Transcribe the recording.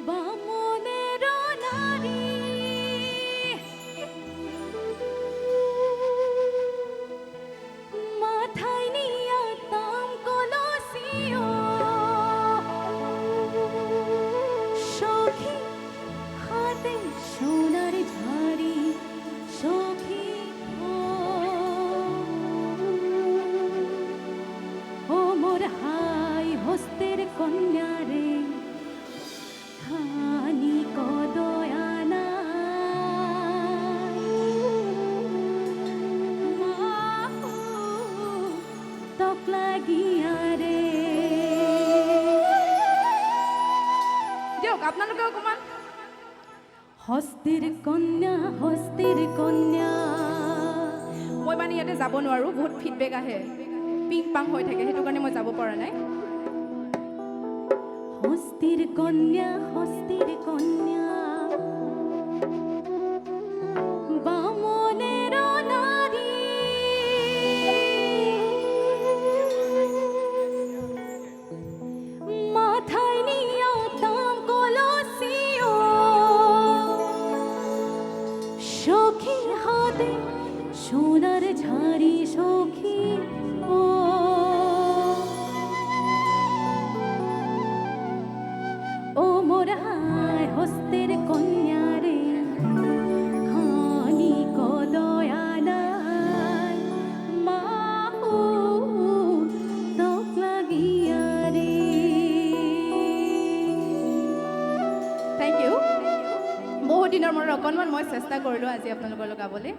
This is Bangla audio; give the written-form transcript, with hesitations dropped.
বামনের নারী মাথায় নিয়া তাম কলসিও সখী হাতে সোনার ঝাড়ি সখী ও মোর হাই হস্তের কন্যা রে খানি কদয়ানা তক লাগিয়া রে দিয়ক আপোনালোকে অকণমান হস্তের কন্যা হস্তের কন্যা মই মানে ইয়াতে যাব নোৱাৰোঁ বহুত ফিডবেক আহে পিং পাং হৈ থাকে সেইটো কাৰণে মই যাব পৰা নাই হস্তের কন্যা হস্তের কন্যা বামনের নারী মাথায় নিয়া তাম কলসিও সখী হাতে সোনার ঝাড়ি সখী ও মোর হায় হস্তের কন্যা রে খানি কদয়ানাই মাহু তক লাগিয়া রে থেংক ইউ বহুত দিনৰ মূৰত অকণমান মই চেষ্টা কৰিলোঁ আজি আপোনালোকৰ লগত গাবলৈ